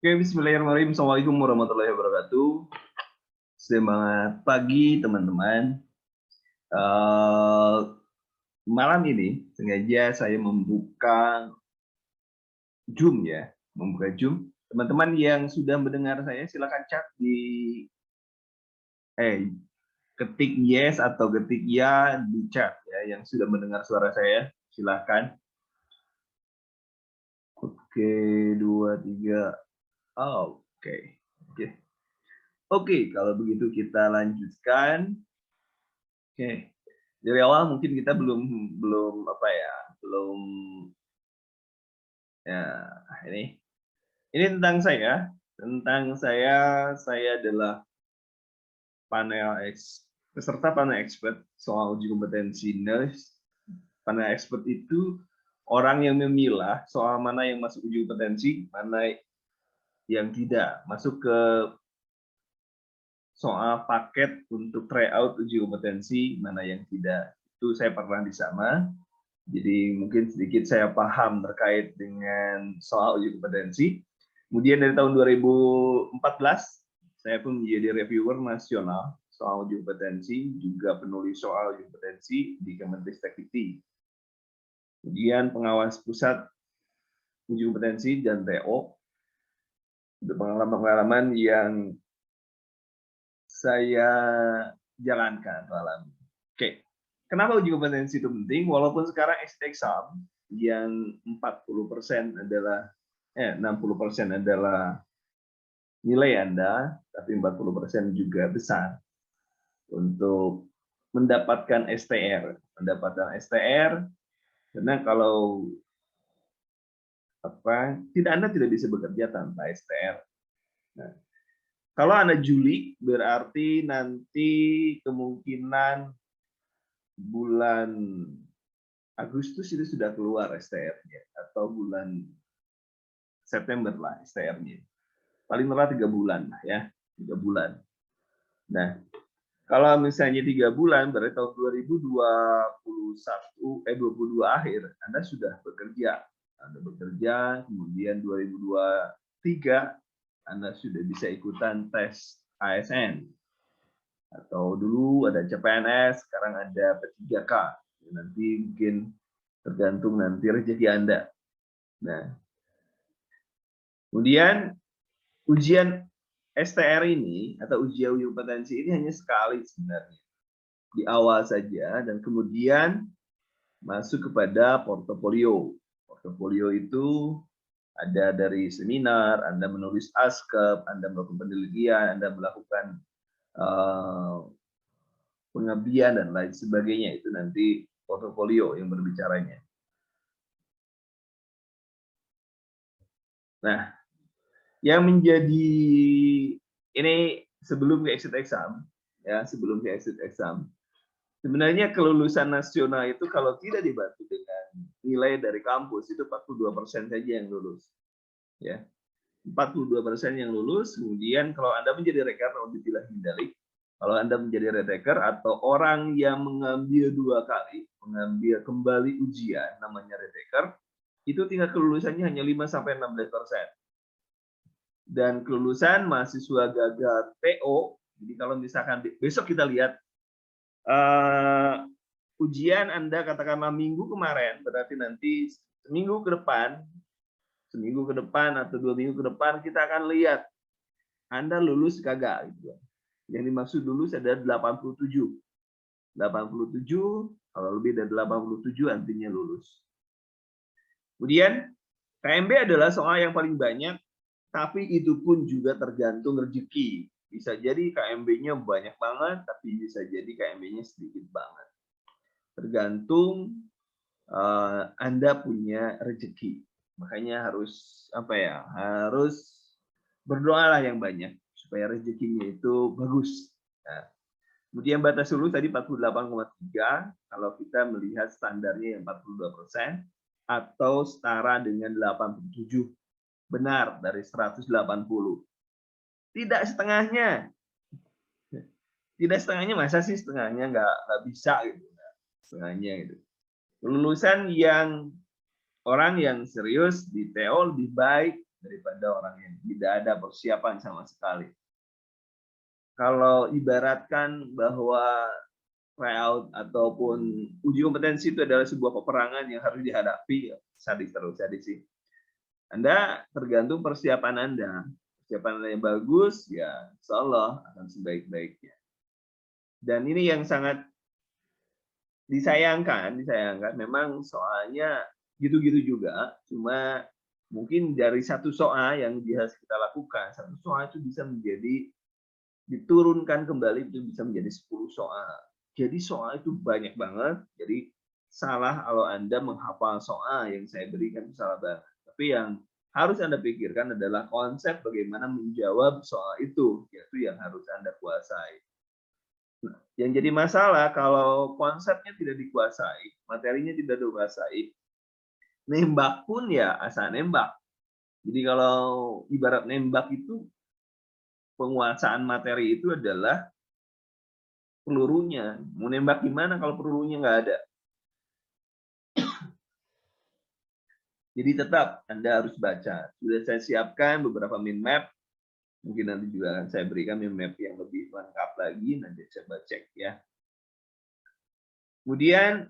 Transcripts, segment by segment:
Oke, bismillahirrahmanirrahim. Assalamualaikum warahmatullahi wabarakatuh. Semangat pagi, teman-teman. Eh, Malam ini sengaja saya membuka Zoom ya, membuka Zoom. Teman-teman yang sudah mendengar saya silakan chat di eh ketik yes atau ketik ya di chat ya yang sudah mendengar suara saya. Silakan. Oke, 2 3. Oh, oke. Oke. Oke, kalau begitu kita lanjutkan. Oke. Dari awal mungkin kita belum belum apa ya, belum ya ini tentang saya adalah peserta panel expert soal uji kompetensi nurse. Panel expert itu orang yang memilah soal mana yang masuk uji kompetensi, mana yang tidak masuk ke soal paket untuk tryout uji kompetensi, mana yang tidak. Itu saya pernah di sana. Jadi mungkin sedikit saya paham terkait dengan soal uji kompetensi. Kemudian dari tahun 2014, saya pun menjadi reviewer nasional soal uji kompetensi, juga penulis soal uji kompetensi di Kemenristek-Dikti. Kemudian pengawas pusat uji kompetensi dan TO. Itu pengalaman-pengalaman yang saya jalankan malam. Oke. Kenapa uji kompetensi itu penting? Walaupun sekarang exit exam yang 40% adalah 60% adalah nilai Anda, tapi 40% juga besar untuk mendapatkan STR. Mendapatkan STR karena kalau Anda tidak bisa bekerja tanpa STR. Nah, kalau Anda juli berarti nanti kemungkinan bulan Agustus itu sudah keluar STR-nya atau bulan September lah STR-nya. Paling murah 3 bulan lah ya, 3 bulan. Nah, kalau misalnya 3 bulan berarti tahun 2022 akhir Anda sudah bekerja. Anda bekerja, kemudian 2023 Anda sudah bisa ikutan tes ASN. Atau dulu ada CPNS, sekarang ada P3K. Nanti mungkin tergantung nanti rezeki Anda. Nah, kemudian ujian STR ini atau ujian kompetensi ini hanya sekali sebenarnya di awal saja dan kemudian masuk kepada portofolio. Portofolio itu ada dari seminar, Anda menulis askep, Anda melakukan penelitian, Anda melakukan pengabdian dan lain sebagainya. Itu nanti portofolio yang berbicaranya. Nah, yang menjadi ini sebelum ke exit exam, ya sebelum ke exit exam, sebenarnya kelulusan nasional itu kalau tidak dibantu dengan nilai dari kampus itu 42% saja yang lulus, ya 42% yang lulus. Kemudian kalau Anda menjadi reker atau dipilih Mendalik, kalau Anda menjadi retaker atau orang yang mengambil 2 kali, mengambil kembali ujian namanya retaker, itu tingkat kelulusannya hanya 5-16%. Dan kelulusan mahasiswa gagal TO, jadi kalau misalkan besok kita lihat ujian Anda katakanlah minggu kemarin, berarti nanti seminggu ke depan atau 2 minggu ke depan kita akan lihat Anda lulus kagak gitu. Yang dimaksud lulus adalah 87. 87, kalau lebih dari 87 artinya lulus. Kemudian KMB adalah soal yang paling banyak, tapi itu pun juga tergantung rezeki. Bisa jadi KMB-nya banyak banget, tapi bisa jadi KMB-nya sedikit banget. Tergantung Anda punya rezeki. Makanya harus harus berdoalah yang banyak supaya rezekinya itu bagus. Nah, kemudian batas lulus tadi 48,3, kalau kita melihat standarnya yang 42% atau setara dengan 87. Benar dari 180. Tidak setengahnya. Tidak setengahnya, masa sih setengahnya nggak bisa gitu. Setengahnya gitu. Kelulusan yang orang yang serius di TO lebih baik daripada orang yang tidak ada persiapan sama sekali. Kalau ibaratkan bahwa tryout ataupun uji kompetensi itu adalah sebuah peperangan yang harus dihadapi, sadis sih. Anda tergantung persiapan Anda. Persiapan Anda yang bagus, ya insya Allah akan sebaik-baiknya. Dan ini yang sangat disayangkan memang soalnya gitu-gitu juga, cuma mungkin dari satu soal yang harus kita lakukan, satu soal itu bisa menjadi diturunkan kembali itu bisa menjadi 10 soal. Jadi soal itu banyak banget, jadi salah kalau Anda menghafal soal yang saya berikan itu salah banget. Tapi yang harus Anda pikirkan adalah konsep bagaimana menjawab soal itu, yaitu yang harus Anda kuasai. Nah, yang jadi masalah kalau konsepnya tidak dikuasai, materinya tidak dikuasai, nembak pun ya asal nembak. Jadi kalau ibarat nembak itu, penguasaan materi itu adalah pelurunya. Mau nembak gimana kalau pelurunya nggak ada? Jadi tetap Anda harus baca. Sudah saya siapkan beberapa mind map. Mungkin nanti juga akan saya berikan mind map yang lebih lengkap lagi. Nanti coba cek ya. Kemudian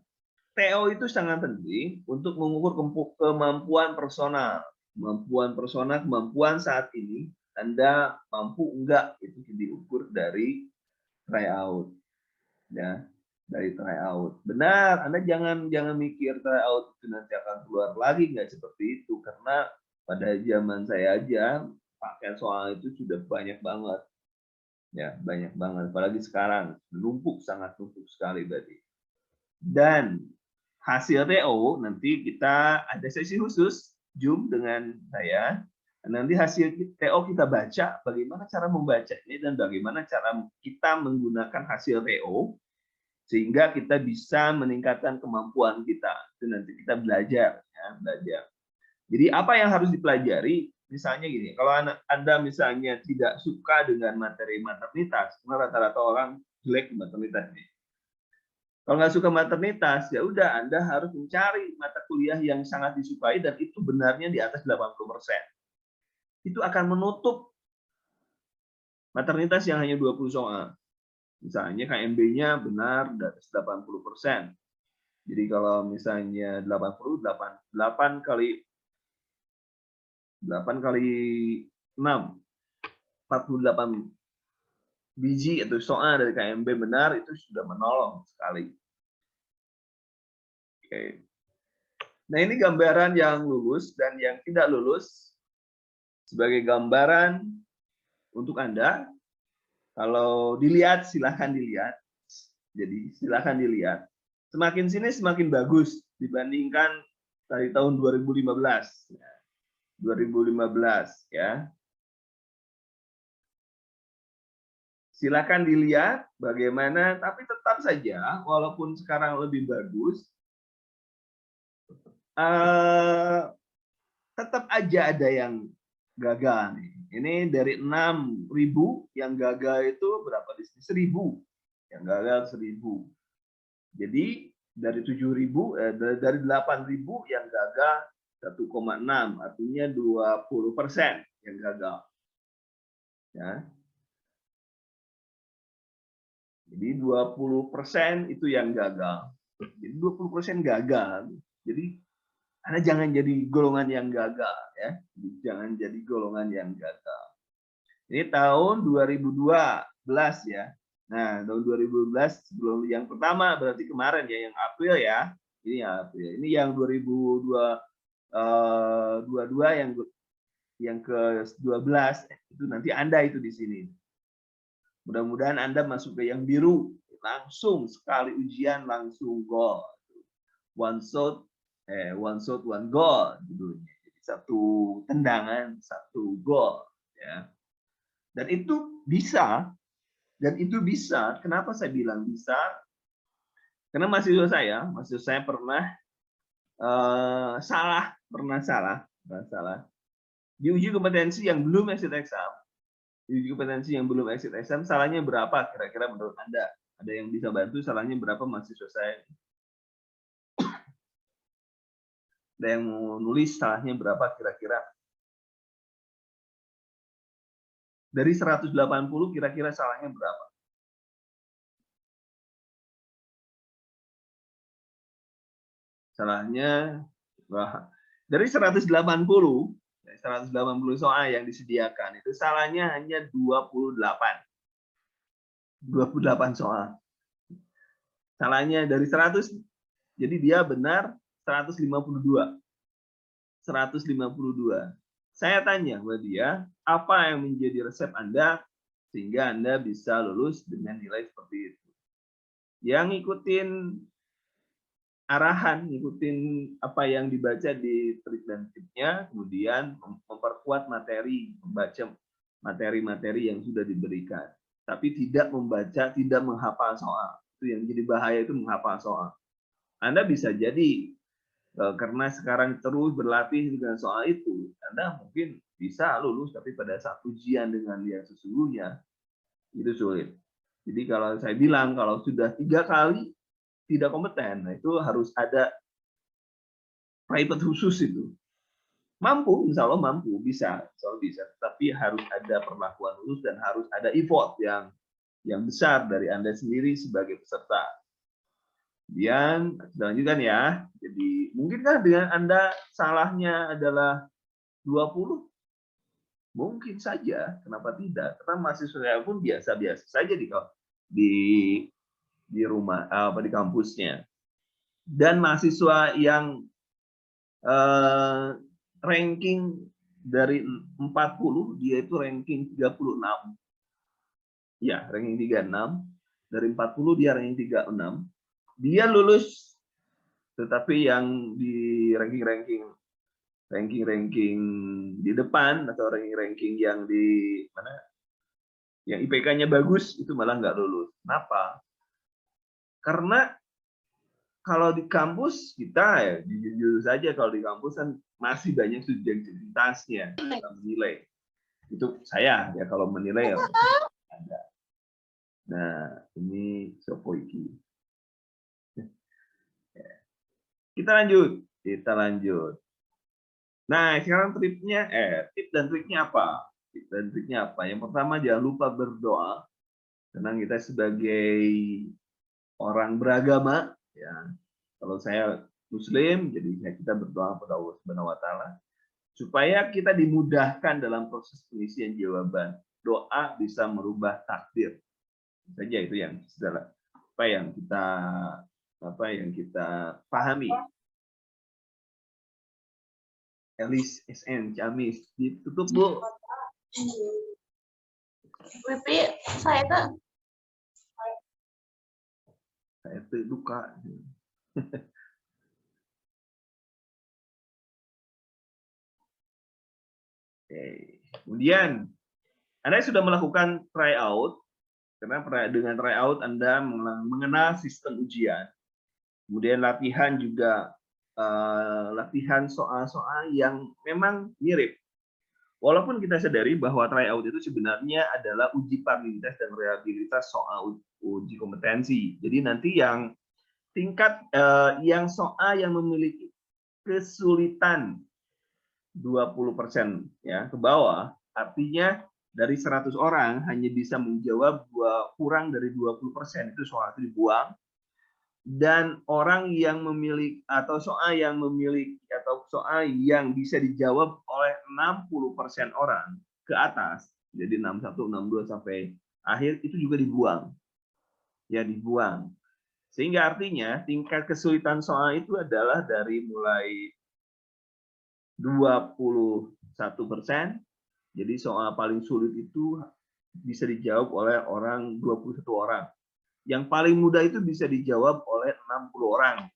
TO itu sangat penting untuk mengukur kemampuan personal. Kemampuan saat ini, Anda mampu enggak, itu diukur dari tryout. Ya, dari tryout. Benar, Anda jangan mikir tryout itu nanti akan keluar lagi, nggak seperti itu. Karena pada zaman saya aja, pakai soal itu sudah banyak banget. Ya, banyak banget. Apalagi sekarang, sangat numpuk sekali berarti. Dan hasil TO nanti kita ada sesi khusus Zoom dengan saya. Nanti hasil TO kita baca, bagaimana cara membacanya dan bagaimana cara kita menggunakan hasil TO sehingga kita bisa meningkatkan kemampuan kita. Itu nanti kita belajar, ya, belajar. Jadi apa yang harus dipelajari? Misalnya gini, kalau Anda misalnya tidak suka dengan materi maternitas, karena rata-rata orang jelek di maternitas nih. Kalau nggak suka maternitas, ya udah Anda harus mencari mata kuliah yang sangat disukai dan itu benarnya di atas 80%. Itu akan menutup maternitas yang hanya 20 soal. Misalnya KMB-nya benar di atas 80%. Jadi kalau misalnya 80, 8 kali 6, 48 biji atau soal dari KMB benar, itu sudah menolong sekali. Oke. Nah, ini gambaran yang lulus dan yang tidak lulus sebagai gambaran untuk Anda. Kalau dilihat, silahkan dilihat. Jadi silahkan dilihat. Semakin sini semakin bagus dibandingkan dari tahun 2015. 2015 ya. Silakan dilihat bagaimana, tapi tetap saja walaupun sekarang lebih bagus, tetap aja ada yang gagal nih. Ini dari 6.000 yang gagal itu berapa di sini? 1.000. Yang gagal 1.000. Jadi dari 7.000 dari 8.000 yang gagal 1,6, artinya 20% yang gagal. Ya. Jadi 20% itu yang gagal. Jadi 20% gagal. Jadi Anda jangan jadi golongan yang gagal ya. Jangan jadi golongan yang gagal. Ini tahun 2012 ya. Nah, tahun 2012 sebelum yang pertama berarti kemarin ya, yang April ya. Ini April. Ini yang 2022 yang ke-12 itu nanti Anda itu di sini. Mudah-mudahan Anda masuk ke yang biru, langsung sekali ujian langsung goal. One shot, one goal judulnya. Jadi satu tendangan, satu gol ya. Dan itu bisa. Kenapa saya bilang bisa? Karena mahasiswa saya pernah salah. Di uji kompetensi yang belum exit exam. Salahnya berapa kira-kira menurut Anda? Ada yang bisa bantu salahnya berapa mahasiswa saya? Ada yang mau nulis salahnya berapa kira-kira? Dari 180 kira-kira salahnya berapa? Salahnya dari 180 soal yang disediakan itu salahnya hanya 28 soal. Salahnya dari 100, jadi dia benar 152. Saya tanya kepada dia, apa yang menjadi resep Anda sehingga Anda bisa lulus dengan nilai seperti itu? Yang ngikutin arahan, ngikutin apa yang dibaca di trik dan tipnya, kemudian memperkuat materi, membaca materi-materi yang sudah diberikan. Tapi tidak membaca, tidak menghafal soal. Itu yang jadi bahaya, itu menghafal soal. Anda bisa jadi karena sekarang terus berlatih dengan soal itu, Anda mungkin bisa lulus, tapi pada saat ujian dengan yang sesungguhnya itu sulit. Jadi kalau saya bilang kalau sudah 3 kali tidak kompeten, nah itu harus ada private khusus itu. Mampu, insya Allah mampu, bisa, insya Allah bisa. Tapi harus ada perlakuan khusus dan harus ada effort yang besar dari Anda sendiri sebagai peserta. Kemudian lanjutkan ya. Jadi mungkinkah dengan Anda salahnya adalah 20? Mungkin saja, kenapa tidak? Karena mahasiswa pun biasa-biasa saja di rumah di kampusnya. Dan mahasiswa yang ranking dari 40, dia itu ranking 36. Ya, ranking 36. Dari 40 dia ranking 36. Dia lulus, tetapi yang di ranking di depan atau ranking yang di mana yang IPK-nya bagus itu malah nggak lulus. Kenapa? Karena kalau di kampus kita ya jujur saja, kalau di kampus kan masih banyak subjektivitasnya dalam menilai. Itu saya ya kalau menilai ya ada. Nah, ini Sopoiki. Kita lanjut. Nah, sekarang tip dan triknya apa? Tip dan triknya apa? Yang pertama, jangan lupa berdoa. Karena kita sebagai orang beragama, ya. Kalau saya Muslim, jadi kita berdoa kepada Allah Subhanahu wa Ta'ala supaya kita dimudahkan dalam proses pengisian jawaban. Doa bisa merubah takdir. Saja itu yang apa yang kita pahami. Elis SN Ciamis ditutup Bu. Wipi saya tuh duka. Oke. Kemudian Anda sudah melakukan tryout, karena dengan tryout Anda mengenal sistem ujian. Kemudian latihan juga latihan soal-soal yang memang mirip. Walaupun kita sadari bahwa tryout itu sebenarnya adalah uji paralitas dan reliabilitas soal uji kompetensi. Jadi nanti yang tingkat yang soal yang memiliki kesulitan 20% ya ke bawah, artinya dari 100 orang hanya bisa menjawab kurang dari 20%, itu soal itu dibuang. Dan orang yang memiliki atau soal yang bisa dijawab oleh 60% orang ke atas, jadi 61, 62 sampai akhir itu juga dibuang. Ya, dibuang. Sehingga artinya tingkat kesulitan soal itu adalah dari mulai 21%, jadi soal paling sulit itu bisa dijawab oleh 21 orang. Yang paling mudah itu bisa dijawab oleh 60 orang.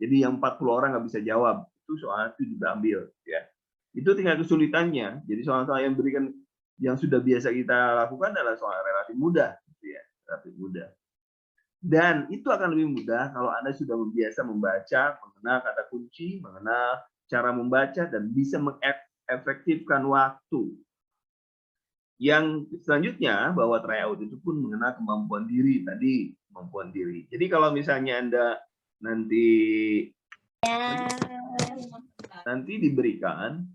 Jadi yang 40 orang nggak bisa jawab, itu soal itu diambil. Ya. Itu tingkat kesulitannya. Jadi soal-soal yang berikan yang sudah biasa kita lakukan adalah soal relatif mudah. Ya, relatif mudah. Dan itu akan lebih mudah kalau Anda sudah biasa membaca, mengenal kata kunci, mengenal cara membaca, dan bisa mengefektifkan waktu. Yang selanjutnya, bahwa tryout itu pun mengenal kemampuan diri tadi, kemampuan diri. Jadi kalau misalnya Anda nanti diberikan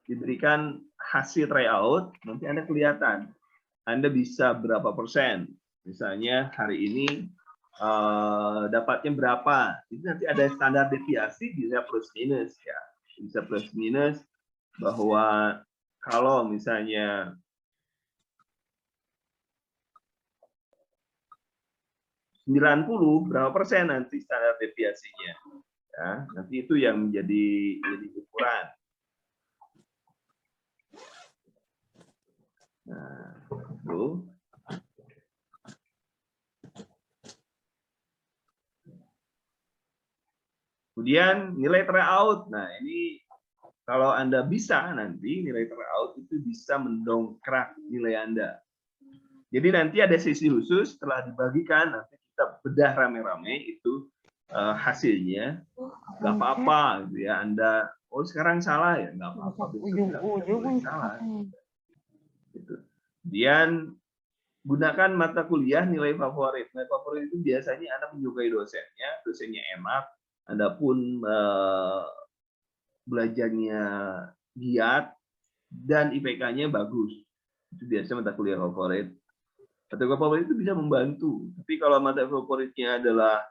diberikan hasil tryout, nanti Anda kelihatan Anda bisa berapa persen. Misalnya hari ini dapatnya berapa. Itu nanti ada standar deviasi, bisa plus minus ya. Bisa plus minus bahwa kalau misalnya 90 berapa persen nanti standar deviasinya. Ya, nanti itu yang menjadi ukuran. Nah, itu. Kemudian nilai tryout. Nah, ini kalau Anda bisa nanti nilai tryout itu bisa mendongkrak nilai Anda. Jadi nanti ada sesi khusus setelah dibagikan, nanti kita bedah rame-rame itu hasilnya. Nggak apa-apa gitu ya. Anda, oh sekarang salah ya, nggak apa-apa. Salah. Gitu. Kemudian gunakan mata kuliah nilai favorit. Nilai favorit itu biasanya Anda menyukai dosennya enak, Anda pun belajarnya giat, dan IPK-nya bagus. Itu biasanya mata kuliah favorit. Mata kuliah favorit itu bisa membantu. Tapi kalau mata favoritnya adalah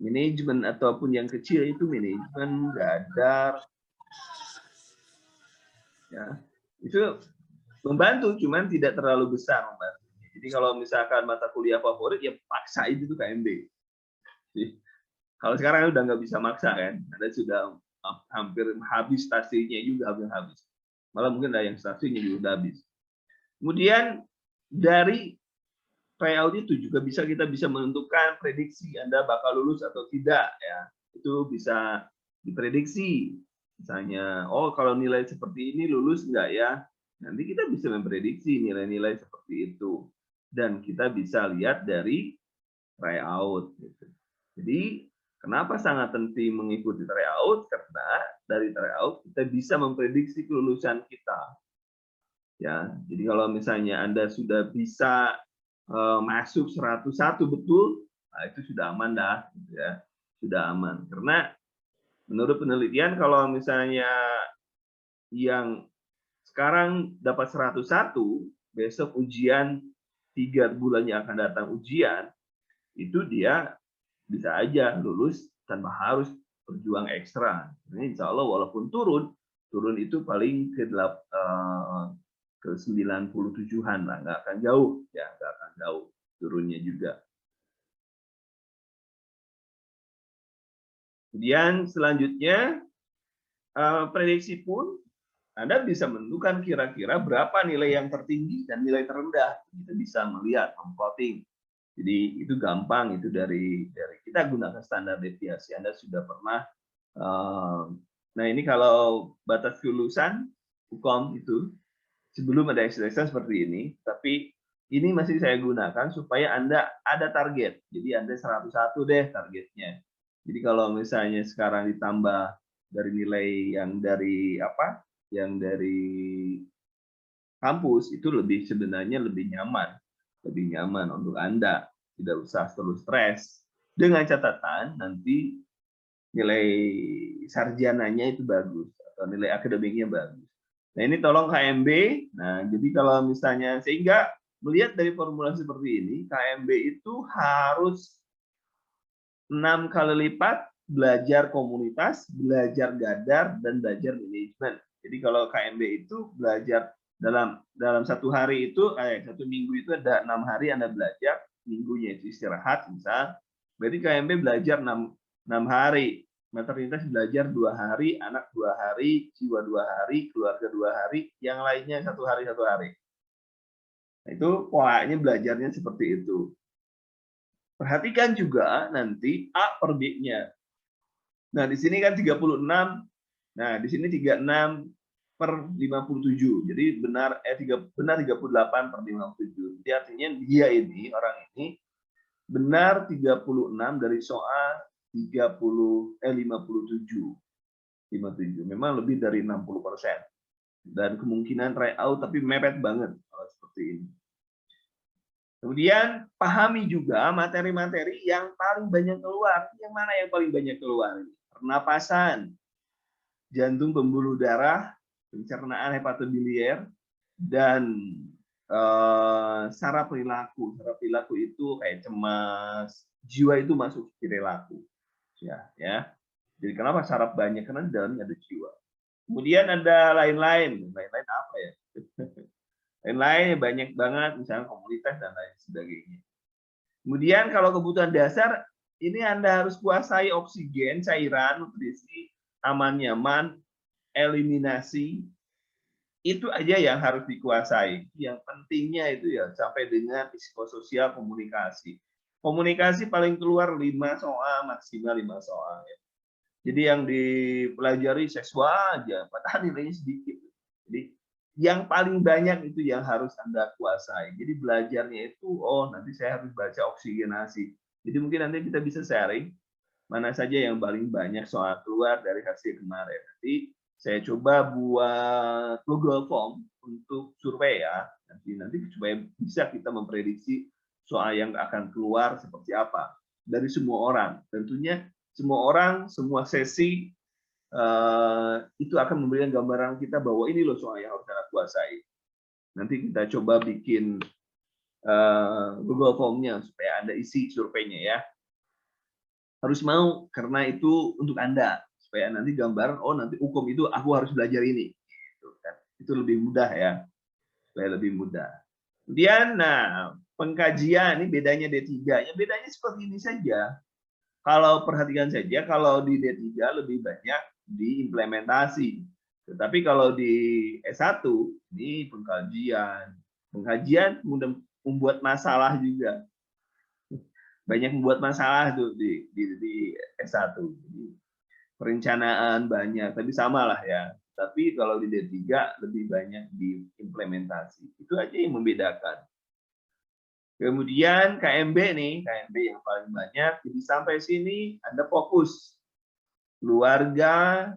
manajemen ataupun yang kecil itu manajemen, dadar, ya itu membantu, cuman tidak terlalu besar membantu. Jadi kalau misalkan mata kuliah favorit ya paksa itu tuh KMB. Jadi, kalau sekarang udah nggak bisa maksa kan, ada sudah hampir habis stasiunnya juga hampir habis. Malah mungkin ada yang stasiunnya juga udah habis. Kemudian dari tryout itu juga kita bisa menentukan prediksi Anda bakal lulus atau tidak ya. Itu bisa diprediksi. Misalnya, oh kalau nilai seperti ini lulus enggak ya? Nanti kita bisa memprediksi nilai-nilai seperti itu. Dan kita bisa lihat dari tryout gitu. Jadi, kenapa sangat penting mengikuti tryout? Karena dari tryout kita bisa memprediksi kelulusan kita. Ya, jadi kalau misalnya Anda sudah bisa masuk 101 betul, nah itu sudah aman dah, gitu ya. Sudah aman. Karena menurut penelitian kalau misalnya yang sekarang dapat 101, besok ujian 3 bulan yang akan datang ujian, itu dia bisa aja lulus tanpa harus berjuang ekstra. Ini insya Allah walaupun turun itu paling ke 97-an lah, nggak akan jauh ya, nggak akan jauh turunnya juga. Kemudian selanjutnya prediksi pun Anda bisa menentukan kira-kira berapa nilai yang tertinggi dan nilai terendah. Kita bisa melihat plotting. Jadi itu gampang, itu dari kita gunakan standar deviasi. Anda sudah pernah. Nah ini kalau batas kelulusan hukum itu sebelum ada exercise seperti ini, tapi ini masih saya gunakan supaya Anda ada target. Jadi Anda 101 deh targetnya. Jadi kalau misalnya sekarang ditambah dari nilai yang dari apa? Yang dari kampus itu sebenarnya lebih nyaman untuk Anda. Tidak usah terus stres. Dengan catatan nanti nilai sarjananya itu bagus atau nilai akademiknya bagus. Nah ini tolong KMB. Nah jadi kalau misalnya sehingga melihat dari formulasi seperti ini, KMB itu harus 6 kali lipat belajar komunitas, belajar gadar, dan belajar manajemen. Jadi kalau KMB itu belajar dalam satu hari itu, satu minggu itu ada 6 hari Anda belajar, minggunya itu istirahat, misal. Berarti KMB belajar 6 hari. Maternitas belajar 2 hari, anak 2 hari, jiwa 2 hari, keluarga 2 hari, yang lainnya 1 hari. Nah, itu polanya belajarnya seperti itu. Perhatikan juga nanti A per B-nya. Nah, di sini kan 36. Nah, di sini 36 per 57. Jadi benar 38 per 57. Jadi artinya orang ini benar 36 dari soal 57. Memang lebih dari 60%. Dan kemungkinan tryout tapi mepet banget kalau seperti ini. Kemudian pahami juga materi-materi yang paling banyak keluar. Yang mana yang paling banyak keluar? Pernapasan, jantung, pembuluh darah, pencernaan, hepatobiliar, dan saraf perilaku. Saraf perilaku itu kayak cemas, jiwa itu masuk ke perilaku. Ya. Jadi kenapa saraf banyak? Karena di dalamnya ada jiwa. Kemudian ada lain-lain. Lain-lain apa ya? Lain-lain banyak banget, misalnya komunitas dan lain sebagainya. Kemudian kalau kebutuhan dasar, ini Anda harus kuasai oksigen, cairan, nutrisi, aman, nyaman, eliminasi, itu aja yang harus dikuasai. Yang pentingnya itu ya sampai dengan psikososial komunikasi. Komunikasi paling keluar 5 soal, maksimal 5 soal. Ya. Jadi yang dipelajari seksual aja, padahal nilainya sedikit. Jadi yang paling banyak itu yang harus Anda kuasai. Jadi belajarnya itu, oh nanti saya harus baca oksigenasi. Jadi mungkin nanti kita bisa sharing mana saja yang paling banyak soal keluar dari hasil kemarin. Nanti saya coba buat Google Form untuk survei ya. Nanti supaya bisa kita memprediksi soal yang akan keluar seperti apa dari semua orang. Tentunya semua orang, semua sesi itu akan memberikan gambaran kita bahwa ini loh soal yang harus Anda kuasai. Nanti kita coba bikin Google Form-nya supaya Anda isi surveinya ya. Harus mau, karena itu untuk Anda. Supaya nanti gambaran, oh nanti hukum itu aku harus belajar ini. Itu lebih mudah ya. Supaya lebih mudah. Kemudian, nah, pengkajian, ini bedanya D3. Ya, bedanya seperti ini saja. Kalau perhatikan saja, kalau di D3 lebih banyak diimplementasi. Tetapi kalau di S1, ini pengkajian. Pengkajian membuat masalah juga. Banyak membuat masalah tuh di S1. Jadi, perencanaan banyak, tapi sama lah ya. Tapi kalau di D3 lebih banyak diimplementasi. Itu aja yang membedakan. Kemudian KMB nih, KMB yang paling banyak. Jadi sampai sini Anda fokus. Keluarga,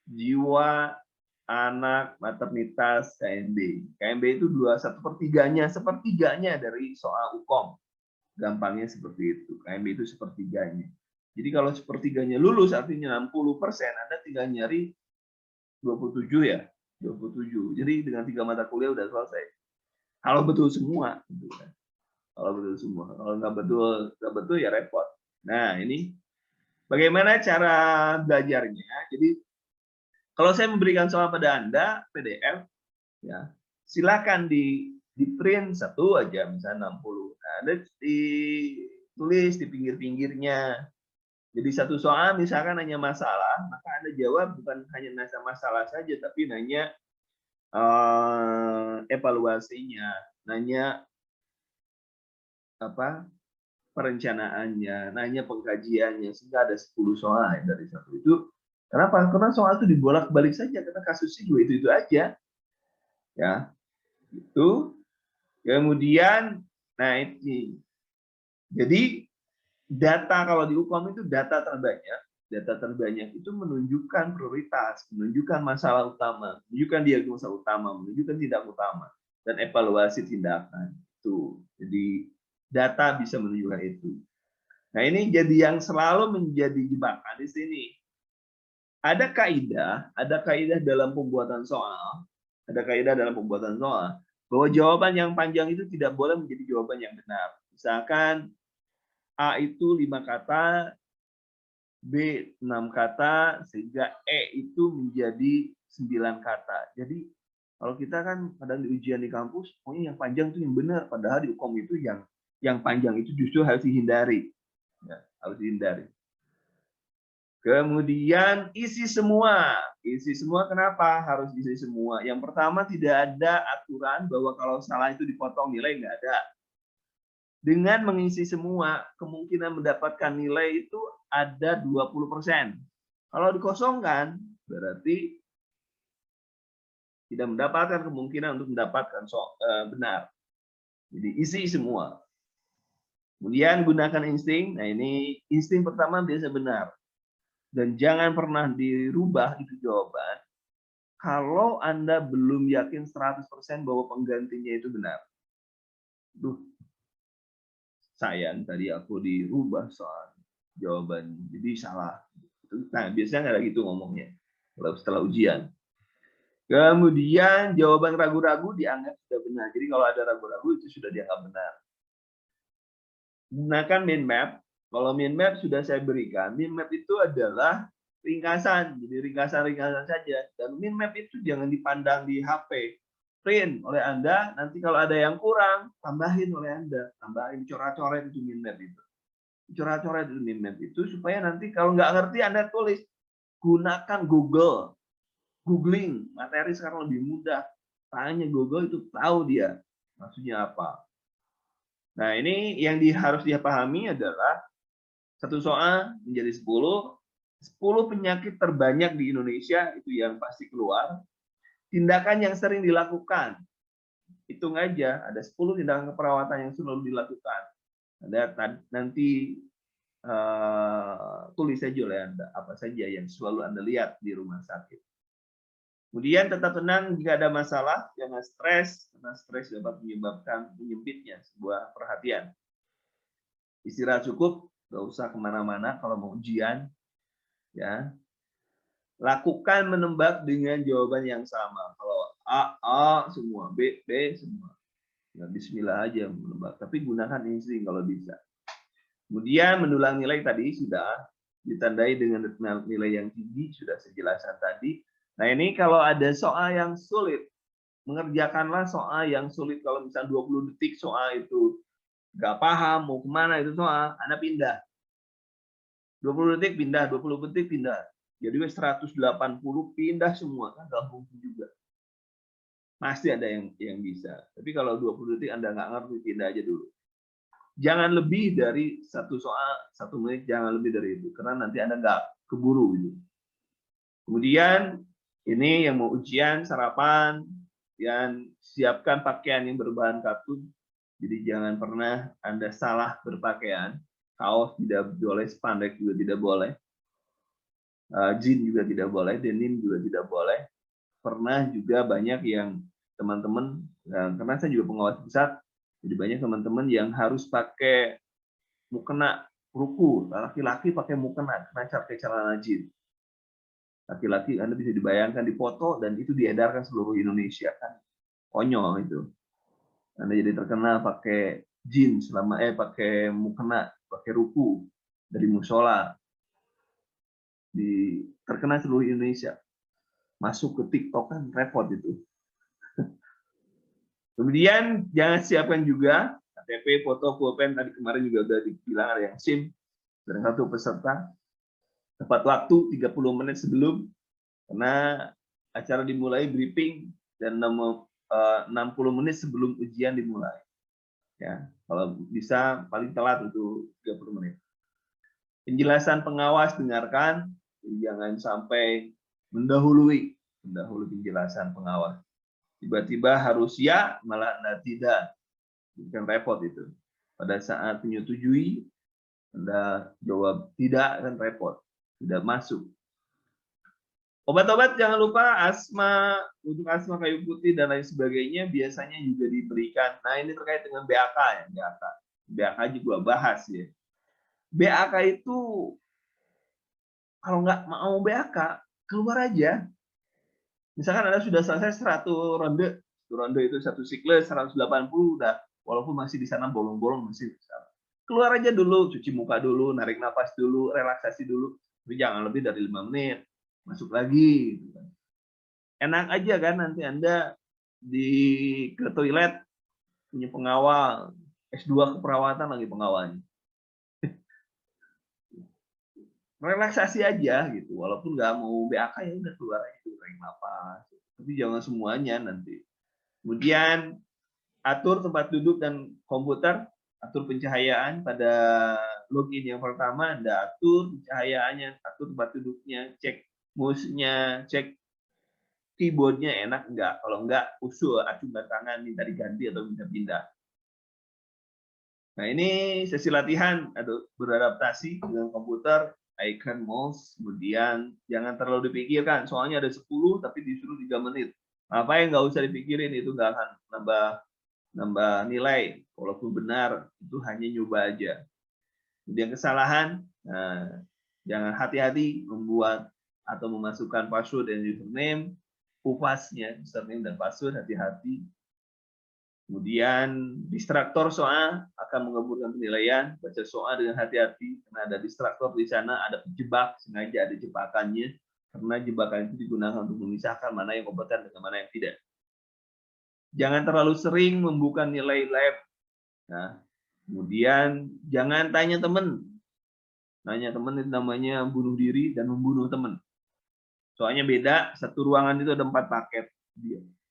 jiwa, anak, maternitas, KMB. KMB itu 1/3-nya, sepertiganya dari soal UKOM. Gampangnya seperti itu. KMB itu sepertiganya. Jadi kalau sepertiganya lulus, artinya 60%, Anda tinggal nyari 27 ya. 27. Jadi dengan 3 mata kuliah udah selesai. Kalau betul semua. Gitu kan. Kalau betul semua. Kalau nggak betul ya repot. Nah, ini bagaimana cara belajarnya. Jadi kalau saya memberikan soal pada Anda, PDF, ya, silakan di print satu aja, misalnya 60. Nah, Anda ditulis di pinggir-pinggirnya. Jadi satu soal misalkan nanya masalah, maka Anda jawab bukan hanya nanya masalah saja, tapi nanya evaluasinya, nanya apa perencanaannya, nanya pengkajiannya, sehingga ada 10 soal dari satu itu. Kenapa? Karena soal itu dibolak-balik saja, karena kasusnya juga itu aja. Ya, itu. Kemudian, nah ini. Jadi, data kalau di UKOM itu data terbanyak itu menunjukkan prioritas, menunjukkan masalah utama, menunjukkan diagnosa utama, menunjukkan tindak utama, dan evaluasi tindakan. Itu. Jadi, data bisa menunjukkan itu. Nah, ini jadi yang selalu menjadi jebakan di sini. Ada kaidah dalam pembuatan soal, bahwa jawaban yang panjang itu tidak boleh menjadi jawaban yang benar. Misalkan A itu 5 kata, B 6 kata, sehingga E itu menjadi 9 kata. Jadi kalau kita kan kadang di ujian di kampus, pokoknya yang panjang itu yang benar, padahal di UKOM itu yang panjang itu justru harus dihindari. Ya, harus dihindari. Kemudian isi semua. Isi semua kenapa harus isi semua? Yang pertama, tidak ada aturan bahwa kalau salah itu dipotong nilai, nggak ada. Dengan mengisi semua, kemungkinan mendapatkan nilai itu ada 20%. Kalau dikosongkan, berarti tidak mendapatkan kemungkinan untuk mendapatkan benar. Jadi isi semua. Kemudian gunakan insting. Nah, ini insting pertama biasa benar. Dan jangan pernah dirubah itu jawaban kalau Anda belum yakin 100% bahwa penggantinya itu benar. Duh, sayang tadi aku dirubah soal jawaban, jadi salah. Nah, biasanya nggak gitu ngomongnya. setelah ujian. Kemudian jawaban ragu-ragu dianggap sudah benar. Jadi kalau ada ragu-ragu itu sudah dianggap benar. Gunakan mind map. Kalau mind map sudah saya berikan. Mind map itu adalah ringkasan. Jadi ringkasan-ringkasan saja. Dan mind map itu jangan dipandang di HP. Print oleh Anda. Nanti kalau ada yang kurang, tambahin oleh Anda. Tambahin coret-coret itu mind map itu. Coret-coret itu mind map itu supaya nanti kalau nggak ngerti Anda tulis. Gunakan Google. Googling. Materi sekarang lebih mudah. Tanya Google itu tahu dia maksudnya apa. Nah, ini yang harus dia pahami adalah satu soal menjadi 10 penyakit terbanyak di Indonesia itu yang pasti keluar. Tindakan yang sering dilakukan. Hitung aja, ada 10 tindakan keperawatan yang selalu dilakukan. Ada nanti tulis saja oleh Anda apa saja yang selalu Anda lihat di rumah sakit. Kemudian tetap tenang jika ada masalah, jangan stres, karena stres dapat menyebabkan menyempitnya sebuah perhatian. Istirahat cukup, nggak usah kemana-mana kalau mau ujian. Ya, lakukan menembak dengan jawaban yang sama. Kalau A semua, B semua. Ya, Bismillah aja menembak. Tapi gunakan insting kalau bisa. Kemudian mendulang nilai tadi sudah ditandai dengan nilai yang tinggi, sudah sejelasan tadi. Nah, ini kalau ada soal yang sulit, mengerjakanlah soal yang sulit. Kalau misalnya 20 detik soal itu nggak paham, mau kemana itu soal, Anda pindah. 20 detik pindah, 20 detik pindah. Jadi 180 pindah semua, kan nggak mungkin juga. Pasti ada yang bisa. Tapi kalau 20 detik Anda nggak ngerti, pindah aja dulu. Jangan lebih dari satu soal, 1 menit, jangan lebih dari itu. Karena nanti Anda nggak keburu. Gitu. Kemudian, ini yang mau ujian, sarapan, dan siapkan pakaian yang berbahan katun. Jadi jangan pernah Anda salah berpakaian. Kaos tidak boleh, spandex juga tidak boleh. Jeans juga tidak boleh, denim juga tidak boleh. Pernah juga banyak yang teman-teman, karena saya juga pengawas besar, jadi banyak teman-teman yang harus pakai mukena ruku. Laki-laki pakai mukena, pakai celana jeans. Laki-laki Anda bisa dibayangkan di foto dan itu diedarkan seluruh Indonesia kan. Konyol itu. Anda jadi terkenal pakai jeans pakai mukena, pakai ruku dari musola. Terkenal seluruh Indonesia. Masuk ke TikTok kan repot itu. Kemudian jangan siapkan juga KTP, foto, pulpen, tadi kemarin juga udah dibilang ada yang SIM dan satu peserta. Tepat waktu 30 menit sebelum, karena acara dimulai briefing dan 60 menit sebelum ujian dimulai. Ya, kalau bisa paling telat itu 30 menit. Penjelasan pengawas dengarkan, jangan sampai mendahului penjelasan pengawas. Tiba-tiba harus ya, malah tidak. Bukan repot itu. Pada saat menyetujui, Anda jawab tidak, kan repot. Tidak masuk. Obat-obat jangan lupa asma, untuk asma kayu putih dan lain sebagainya biasanya juga diberikan. Nah, ini terkait dengan BAK ya, BAK. BAK juga bahas ya. BAK itu kalau nggak mau BAK, keluar aja. Misalkan Anda sudah selesai 100 ronde itu satu siklus 180 udah, walaupun masih di sana bolong-bolong masih bisa. Keluar aja dulu, cuci muka dulu, narik nafas dulu, relaksasi dulu, tapi jangan lebih dari 5 menit. Masuk lagi. Enak aja kan nanti Anda ke toilet punya pengawal, S2 keperawatan lagi pengawalnya. Relaksasi aja gitu, walaupun nggak mau BAK ya udah keluar aja, narik nafas. Tapi jangan semuanya nanti. Kemudian atur tempat duduk dan komputer, atur pencahayaan pada login yang pertama, Anda atur pencahayaannya, atur tempat duduknya, cek mouse-nya, cek keyboard-nya enak enggak. Kalau enggak, usul acungan tangan, minta diganti atau minta pindah. Nah, ini sesi latihan beradaptasi dengan komputer, icon mouse, kemudian jangan terlalu dipikirkan, soalnya ada 10 tapi disuruh 3 menit. Apa yang nggak usah dipikirin, itu nggak akan nambah nilai. Walaupun benar, itu hanya nyoba aja. Kemudian kesalahan, jangan hati-hati membuat atau memasukkan password dan username, upasnya, username dan password, hati-hati. Kemudian distraktor soal akan mengaburkan penilaian, baca soal dengan hati-hati, karena ada distraktor di sana, ada penjebak, sengaja ada jebakannya, karena jebakan itu digunakan untuk memisahkan mana yang kompeten dengan mana yang tidak. Jangan terlalu sering membuka nilai lab. Nah, kemudian jangan tanya teman. Nanya teman itu namanya bunuh diri dan membunuh teman. Soalnya beda, satu ruangan itu ada 4 paket.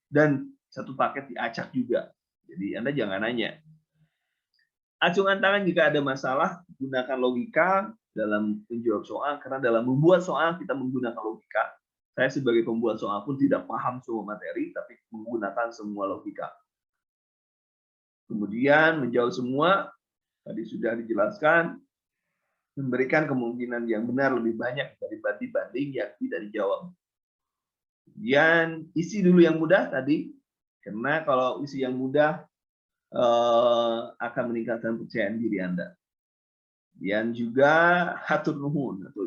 Dan satu paket diacak juga. Jadi Anda jangan nanya. Acungan tangan jika ada masalah, gunakan logika dalam menjawab soal, karena dalam membuat soal kita menggunakan logika. Saya sebagai pembuat soal pun tidak paham semua materi, tapi menggunakan semua logika. Kemudian menjawab semua, tadi sudah dijelaskan, memberikan kemungkinan yang benar lebih banyak dibanding yang tidak dijawab. Kemudian isi dulu yang mudah tadi, karena kalau isi yang mudah akan meningkatkan kepercayaan diri Anda. Dan juga hatur nuhun atau